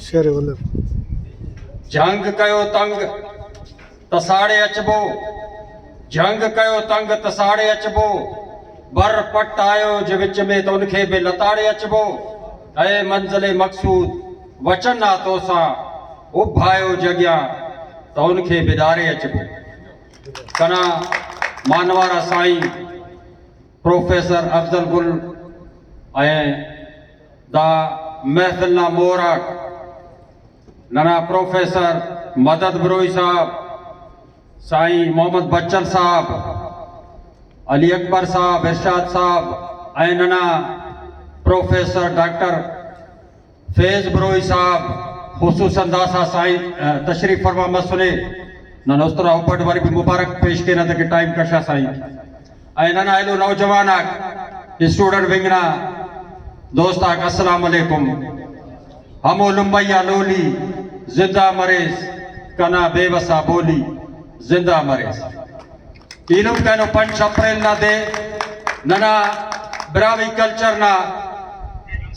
शेर वल्लभ जंग कयो तंग तसाड़े अचबो, जंग कयो तंग तसाड़े अचबो, बर पट आयो जे विच में तो उनखे बि लताड़े अचबो। ऐ मंज़िल मक़सूद वचन आ तोसां उभायो जॻिया तो उनखे बि ॾारे अचबो। कना मानवारा साईं प्रोफेसर अफजल गुल ऐं दा महफिलना मोहराक नना प्रोफेसर मदद बरोई साहब, साईं मोहम्मद बच्चन साहब, अली अकबर साहब, इरशाद साहब ऐं नना प्रोफेसर डॉक्टर फैज़ बरोई साहब खुसूसन दासा साईं तशरीफ फरमा मसुने नना उस्तरा उपट वारी भी मुबारक पेश के न तक टाइम कशा साईं ऐं नना एलो नौजवान स्टूडेंट विंगना दोस्ताक अस्सलाम वालेकुम। हमो लुम्बैया लोली जिंदा मरेज कना बेवसा बोली जिंदा मरेज। इलम कहनो 5 अप्रैल ना दे नना ब्रावी कल्चर ना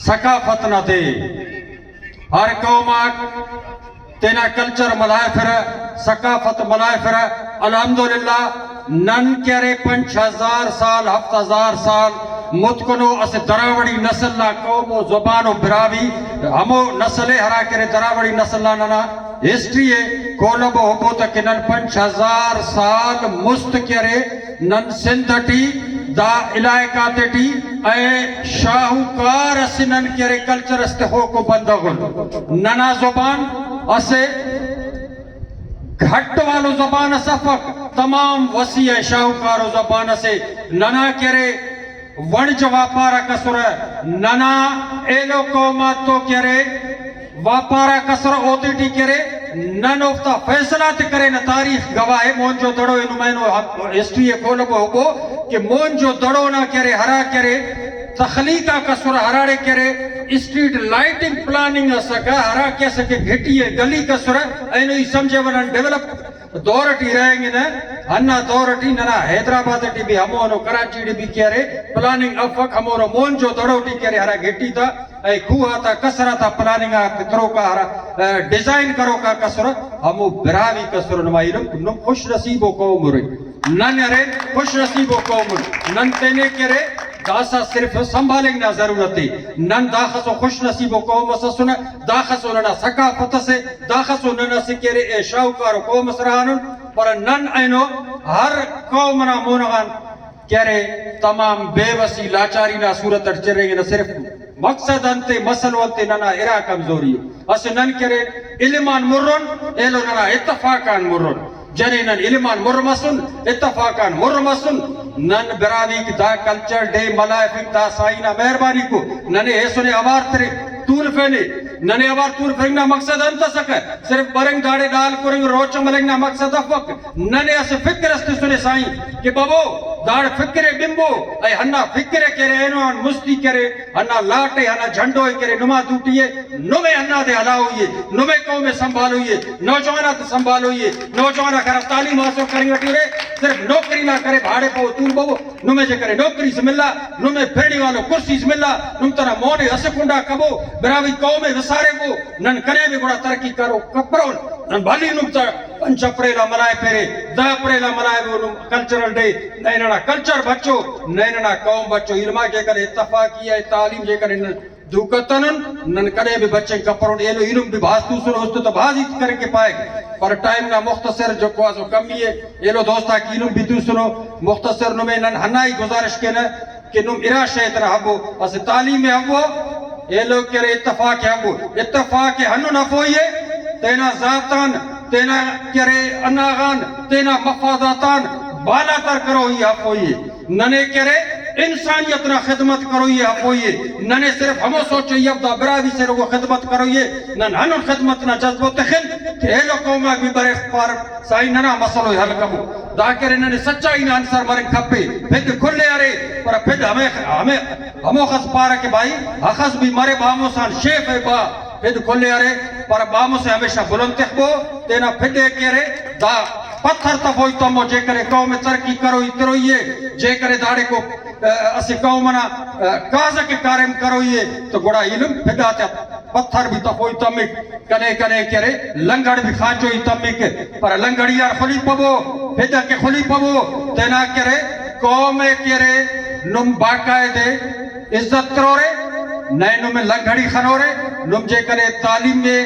सकाफत ना दे हर कौमाक तेना कल्चर मलाए फिर सकाफत मलाए फिर अल्हम्दुलिल्लाह नन करे 5000 साल 7000 साल मुतकनो अस दरावड़ी नस्ल ना कौमो जुबानो बिरावी हमो नस्ले हरा करे दरावड़ी नस्ल ना नना हिस्ट्री कोलब होबो तक नन 5000 साल मुस्त करे नन सिंधटी दा इलाका तेटी ए शाहूकार असनन करे कल्चर अस्ते हो को बंदगुल नना जुबान असे घट वालो जुबान सफक तमाम वसी है शाहूकार जुबान से नना करे वणज वापारा कसुर नना एलो कौमा तो करे वापारा कसुर ओतिटी करे नन उफ्ता फैसला ते करे न तारीख गवाह है मोन जो दड़ो इन महीनो हिस्ट्री खोलबो होबो कि मोन जो दड़ो ना करे हरा करे तखलीका कसुर हराड़े करे स्ट्रीट लाइटिंग प्लानिंग सका हरा के सके घटिए गली कसुर एनो ही समझे वनन डेवलप दौरटी रहेंगे न अन्ना दौरटी नना हैदराबाद टी भी हमोनो कराची टी भी करे प्लानिंग अफक हमोनो मोन जो दड़ोटी करे हरा घेटी था ए खुआ था कसरा था प्लानिंग करो का हरा डिजाइन करो का कसर हमो बिरावी कसर नमाइलम नुम खुश नसीबो कौम रे नन रे खुश नसीबो कौम नन तेने करे दासा सिर्फ संभालेंगे ना जरूरत है नन दाखसो खुश नसीबो कौम ससुना दाखसो नना सकाफत से दाखसो नना सिकेरे ए शाहूकार कौम सराहन पर नन ऐनो हर कौम ना मोनगान करे तमाम बेवसी लाचारी ना सूरत चरेंगे न सिर्फ मकसद अंते मसल अंते नना इरा कमजोरी अस नन करे इल्मान मुर्रन एलो नना इत्तफाकान मुर्रन जने नन इल्मान मुर्रमसुन इत्तफाकान मुर्रमसुन नन बिरावी की दा कल्चर डे मलाइफिक दा साइना मेहरबानी को नने हेसुने अवार तरे तूल फेने नने अवार तूल फेना मकसद अंत सके सिर्फ बरंग दाड़े डाल कुरंग रोच मलंगना मकसद अफक नने अस फिक्र अस्ते सुने साईं कि बाबो दाड़ फिक्रे बिंबो ए हन्ना फिक्रे करे एनो मुस्ती करे हन्ना लाटे हन्ना झंडो करे नुमा दूटिए नुमे हन्ना दे हलाओइए नुमे कौमे संभालोइए नौजवाना ते संभालोइए नौजवाना कर तालीम हासिल करेंगे रे सिर्फ नौकरी ना करे भाड़े पो तूल बाबो नुमे जे करे नौकरी से मिला नुमे फेड़ी वालो कुर्सी से मिला नुम तना मोने हसकुंडा कबो बिरावी कौमे विसारे को नन करे भी बड़ा तरक्की करो कपरो नन भली नुम ता 5 अप्रैल मनाए पेरे 10 अप्रैल मनाए वो कल्चरल डे नैनना कल्चर बच्चो नैनना कौम बच्चो इल्मा के करे इत्तफाकी है तालीम जे करे दुकतन नन करे भी बच्चे कपरो एलो इल्म भी भास्तु सुनो उस्तो तो भाजी करके पाए पर टाइम ना मुख्तसर जो को कमी है एलो दोस्ता की इल्म भी तू सुनो मुख्तसर नुमे नन हनाई गुजारिश के न कि नुम इरा शैतर हबो अस तालीम में हबो एलो करे इत्तफाक हबो इत्तफाक हनु नफोये तेना जातान तेना करे अनागान तेना मफादातान बाला तर करो ये हफोये नने करे इंसानियत ना खिदमत करो ये हफोये नने सिर्फ हमो सोचो ये अब्दा बिरावी से लोगो खिदमत करो ये नन हनु खिदमत ना जज्बो तखिल कि एलो कौमा भी बरे पार साई नना मसलो हल कबो दाकरे नने सच्चाई ना अंसर मरन खपे फिद खुले अरे पर फिद हमें हमो खस पार के भाई हखस भी मरे बामो सान शेफ है बा फिद खुले अरे पर बामो से हमेशा बुलंद तखबो तेना फिदे करे दा पत्थर तफोई तमो जे करे कौम तरक्की करो इतरो ये जे करे दाड़े को असे कौम ना काज के कार्यम करो ये तो गुड़ा इल्म फिदा پتھر بھی تفوئی تمک کنے کنے کرے لنگڑ بھی خاچوئی تمک پر لنگڑی یار خلی پبو پھیدہ کے خلی پبو تینا کرے قوم کرے نم باقاعدے عزت کرو رے نئے نم لنگڑی خنو رے نم جے کرے تعلیم میں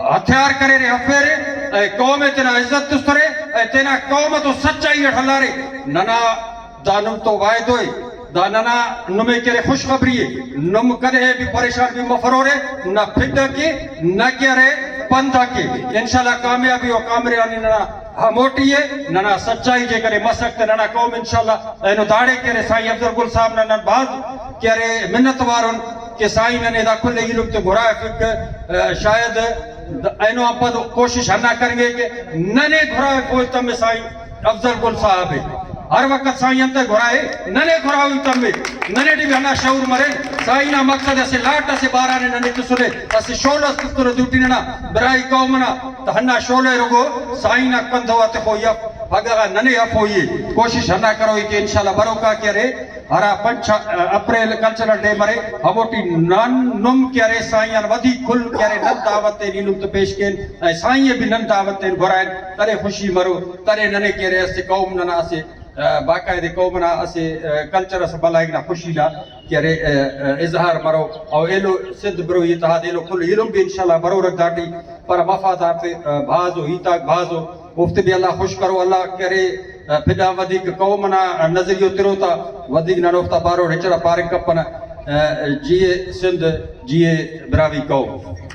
ہتھیار کرے رے حفیرے قوم تینا عزت تسترے تینا قوم تو سچائی اٹھلا رے ننا دانم تو وائد ہوئی داننا نمے کرے خوشخبری نم کرے بھی پریشان بھی مفرورے نہ پھڈ کے نہ کرے پندھا کے انشاءاللہ کامیابی و کامریانی ننا موٹی ہے ننا سچائی جے کرے مسکت ننا قوم انشاءاللہ اینو داڑے کرے سائیں افضل گل صاحب ننا باز کرے منت وارن کہ سائیں ننے دا کھلے ہی لوگ تے گھرائے فکر شاید اینو اپا کوشش ہنہ کریں گے کہ ننے گھرائے پوچھتا میں سائیں افضل گل صاحب ہے ہر وقت سائیں انتے گھرائے ننے گھراؤں تمہیں ننے ڈی بھی ہنا شعور مرے سائیں نا مقصد ایسے لاٹ ایسے بارانے ننے تسلے ایسے شولہ ستر دوٹی ننا برائی قومنا تو ہنا شولے رگو سائیں نا کندھو آتے خوئی اگر ننے اپ ہوئی کوشش ہنا کروئی کہ انشاءاللہ بروکا کیا رہے ہرا 5 اپریل کلچرل ڈے مرے ہموٹی نم کیا رہے سائیں ودی کھل کیا رہے نن دعوتے نیلم تو پیش کین سائیں بھی نن دعوتے گھرائیں ترے خوشی مرو ترے ننے کیا رہے ایسے قوم ننا اسے باقاعدے قومنا اسے کلچر اس بلائیں نا خوشی لا کہ اظہار مرو اور ایلو سندھ برو اتحاد ایلو کھل علم بھی انشاءاللہ برو رکھ داٹی پر مفادار پہ بھازو ہیتاک بھازو مفت بھی اللہ خوش کرو اللہ کرے پھڈا ودیک قومنا نظریو تیرو تا ودیک ننوفتا بارو رچڑا پارے کپنا جیے سندھ جیے براوی قوم